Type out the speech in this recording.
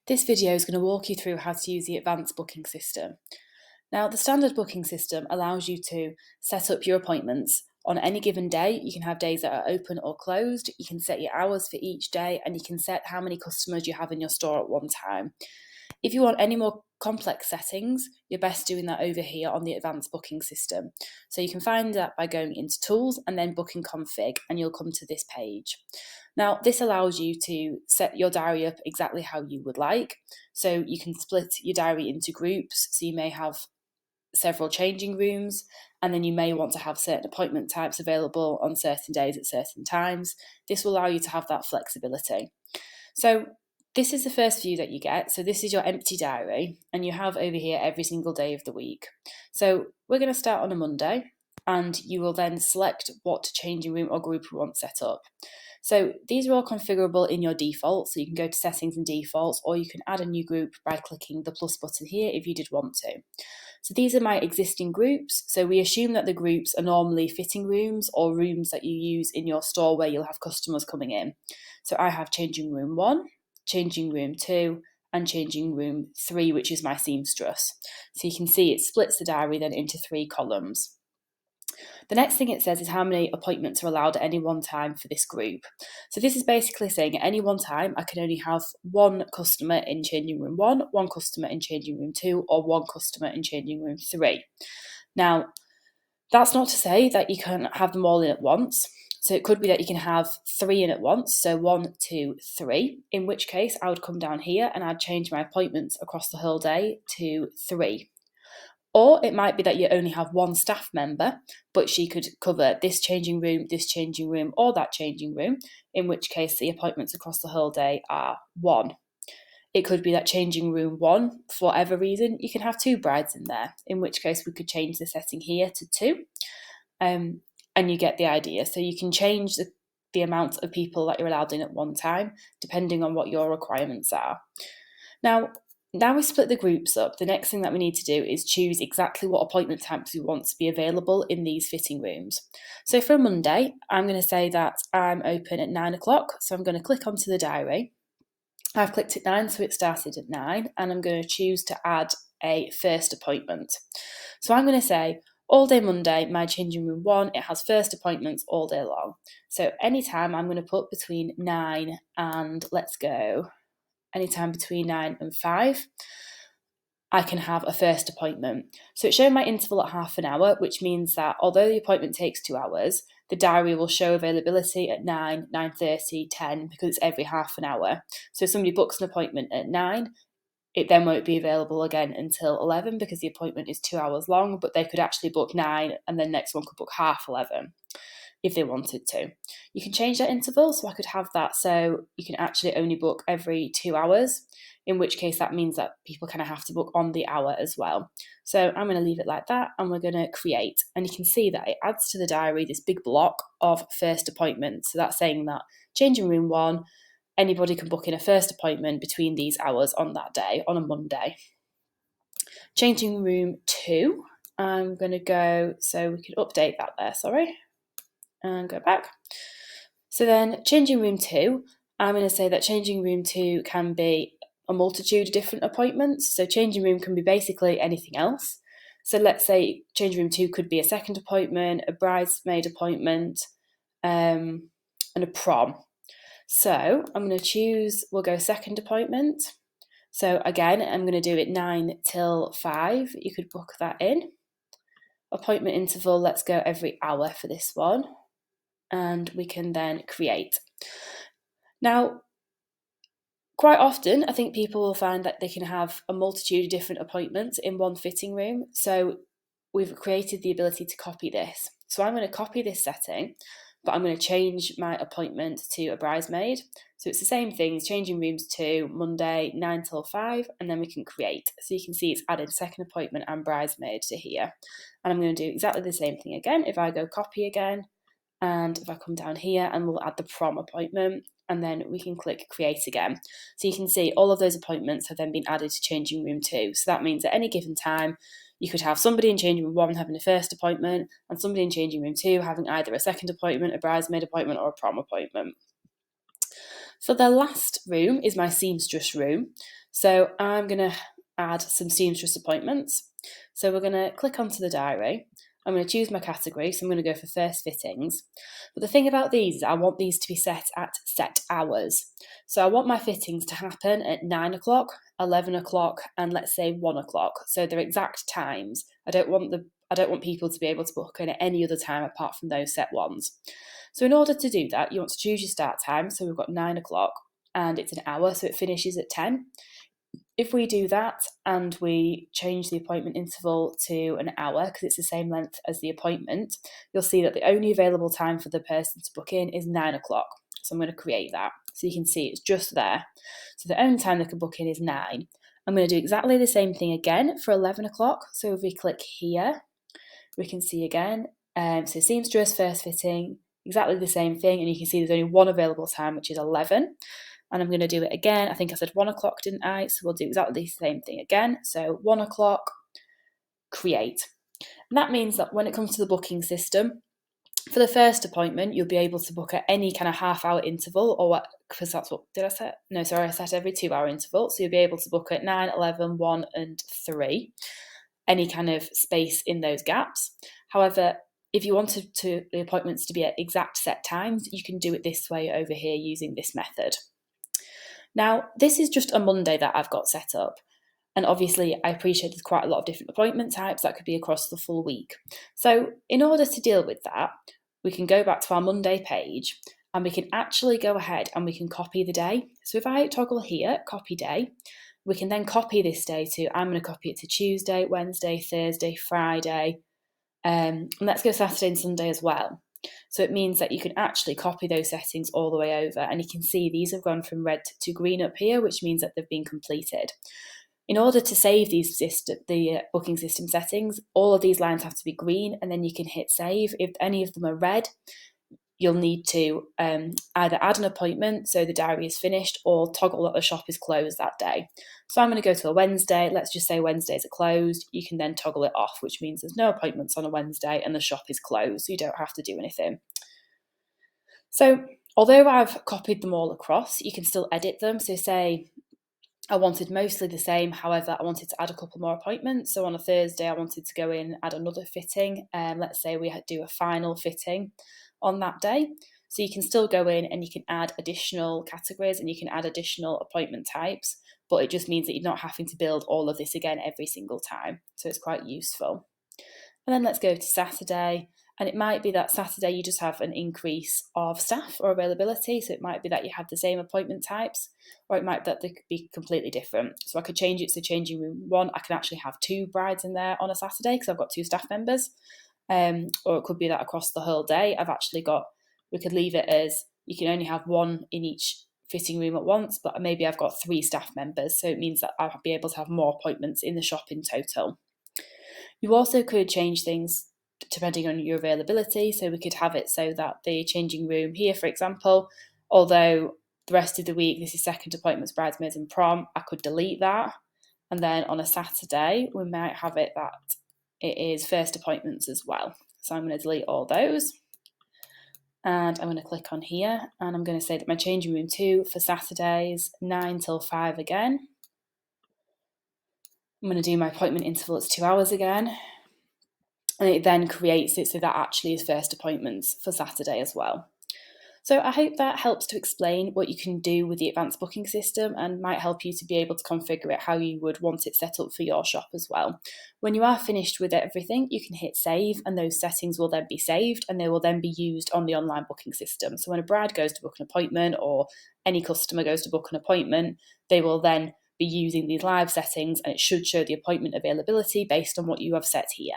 This video is going to walk you through how to use the advanced booking system. Now, the standard booking system allows you to set up your appointments on any given day. You can have days that are open or closed, you can set your hours for each day, and you can set how many customers you have in your store at one time. If you want any more complex settings, you're best doing that over here on the advanced booking system. So you can find that by going into tools and then booking config, and you'll come to this page. Now, this allows you to set your diary up exactly how you would like. So you can split your diary into groups. So you may have several changing rooms, and then you may want to have certain appointment types available on certain days at certain times. This will allow you to have that flexibility. So this is the first view that you get. So this is your empty diary, and you have over here every single day of the week. So we're going to start on a Monday, and you will then select what changing room or group you want set up. So these are all configurable in your default, so you can go to settings and defaults, or you can add a new group by clicking the plus button here if you did want to. So these are my existing groups. So we assume that the groups are normally fitting rooms or rooms that you use in your store where you'll have customers coming in. So I have changing room 1, changing room 2, and changing room 3, which is my seamstress. So you can see it splits the diary then into 3 columns. The next thing it says is how many appointments are allowed at any one time for this group. So this is basically saying at any one time I can only have 1 customer in changing room 1, 1 customer in changing room 2, or 1 customer in changing room 3. Now, that's not to say that you can have them all in at once. So it could be that you can have 3 in at once, so 1, 2, 3, in which case I would come down here and I'd change my appointments across the whole day to 3. Or it might be that you only have 1 staff member, but she could cover this changing room, or that changing room, in which case the appointments across the whole day are 1. It could be that changing room 1, for whatever reason, you can have 2 brides in there, in which case we could change the setting here to 2. And you get the idea. So you can change the amount of people that you're allowed in at one time, depending on what your requirements are. Now we split the groups up. The next thing that we need to do is choose exactly what appointment types we want to be available in these fitting rooms. So for Monday, I'm going to say that I'm open at 9 o'clock. So I'm going to click onto the diary. I've clicked at 9, so it started at 9, and I'm going to choose to add a first appointment. So I'm going to say, all day Monday, my changing room 1, it has first appointments all day long. So anytime I'm going to put between 9 and, let's go, anytime between 9 and 5, I can have a first appointment. So it's showing my interval at half an hour, which means that although the appointment takes 2 hours, the diary will show availability at 9, 9:30, 10, because it's every half an hour. So if somebody books an appointment at 9, it then won't be available again until 11 because the appointment is 2 hours long, but they could actually book 9 and then next one could book half 11 if they wanted to. You can change that interval, so I could have that so you can actually only book every 2 hours, in which case that means that people kind of have to book on the hour as well. So I'm going to leave it like that, and we're going to create. And you can see that it adds to the diary this big block of first appointments. So that's saying that changing room 1, anybody can book in a first appointment between these hours on that day, on a Monday. Changing room 2, I'm going to go, so we can update that there, and go back. So then changing room 2, I'm going to say that changing room 2 can be a multitude of different appointments. So changing room can be basically anything else. So let's say changing room 2 could be a second appointment, a bridesmaid appointment, and a prom. So I'm going to choose, we'll go second appointment. So again, I'm going to do it 9 till 5. You could book that in. Appointment interval, let's go every hour for this one. And we can then create. Now, quite often, I think people will find that they can have a multitude of different appointments in one fitting room. So we've created the ability to copy this. So I'm going to copy this setting, but I'm going to change my appointment to a bridesmaid. So it's the same thing, changing rooms to Monday, 9 till 5, and then we can create. So you can see it's added second appointment and bridesmaid to here. And I'm going to do exactly the same thing again. If I go copy again, and if I come down here and we'll add the prom appointment, and then we can click create again. So you can see all of those appointments have then been added to changing room 2. So that means at any given time, you could have somebody in changing room 1 having a first appointment and somebody in changing room 2 having either a second appointment, a bridesmaid appointment, or a prom appointment. So the last room is my seamstress room. So I'm going to add some seamstress appointments. So we're going to click onto the diary. I'm going to choose my category, so I'm going to go for first fittings. But the thing about these is I want these to be set at set hours. So I want my fittings to happen at 9 o'clock, 11 o'clock, and let's say 1 o'clock. So they're exact times. I don't want people to be able to book in at any other time apart from those set ones. So in order to do that, you want to choose your start time. So we've got 9 o'clock and it's an hour, so it finishes at 10. If we do that and we change the appointment interval to an hour, because it's the same length as the appointment, you'll see that the only available time for the person to book in is 9 o'clock. So I'm going to create that. So you can see it's just there. So the only time they can book in is 9. I'm going to do exactly the same thing again for 11 o'clock. So if we click here, we can see again. So seamstress, first fitting, exactly the same thing. And you can see there's only one available time, which is 11. And I'm going to do it again. I think I said 1 o'clock, didn't I? So we'll do exactly the same thing again. So 1 o'clock, create. And that means that when it comes to the booking system, for the first appointment, you'll be able to book at any kind of half-hour interval, or because that's what, did I set? No, sorry, I set every 2-hour interval. So you'll be able to book at 9, 11, 1, and 3, any kind of space in those gaps. However, if you wanted the appointments to be at exact set times, you can do it this way over here using this method. Now, this is just a Monday that I've got set up. And obviously, I appreciate there's quite a lot of different appointment types that could be across the full week. So in order to deal with that, we can go back to our Monday page and we can actually go ahead and we can copy the day. So if I toggle here, copy day, we can then copy this day to, I'm going to copy it to Tuesday, Wednesday, Thursday, Friday, and let's go Saturday and Sunday as well. So it means that you can actually copy those settings all the way over, and you can see these have gone from red to green up here, which means that they've been completed. In order to save the booking system settings, all of these lines have to be green, and then you can hit save. If any of them are red, you'll need to either add an appointment so the diary is finished, or toggle that the shop is closed that day. So I'm going to go to a Wednesday. Let's just say Wednesdays are closed. You can then toggle it off, which means there's no appointments on a Wednesday and the shop is closed, so you don't have to do anything. So although I've copied them all across, you can still edit them. So say I wanted mostly the same, however, I wanted to add a couple more appointments. So on a Thursday, I wanted to go in, add another fitting. Let's say we do a final fitting on that day. So you can still go in and you can add additional categories and you can add additional appointment types, but it just means that you're not having to build all of this again every single time. So it's quite useful. And then let's go to Saturday. And it might be that Saturday you just have an increase of staff or availability. So it might be that you have the same appointment types, or it might be that they could be completely different. So I could change it to changing room 1. I can actually have 2 brides in there on a Saturday because I've got 2 staff members. Or it could be that across the whole day, we could leave it as you can only have 1 in each fitting room at once, but maybe I've got 3 staff members. So it means that I'll be able to have more appointments in the shop in total. You also could change things depending on your availability. So we could have it so that the changing room here, for example, although the rest of the week this is second appointments, bridesmaids and prom, I could delete that. And then on a Saturday, we might have it that it is first appointments as well. So I'm going to delete all those. And I'm going to click on here and I'm going to say that my changing room 2 for Saturdays, 9 till 5 again. I'm going to do my appointment interval as 2 hours again. And it then creates it so that actually is first appointments for Saturday as well. So I hope that helps to explain what you can do with the advanced booking system and might help you to be able to configure it how you would want it set up for your shop as well. When you are finished with everything, you can hit save and those settings will then be saved and they will then be used on the online booking system. So when a bride goes to book an appointment or any customer goes to book an appointment, they will then be using these live settings and it should show the appointment availability based on what you have set here.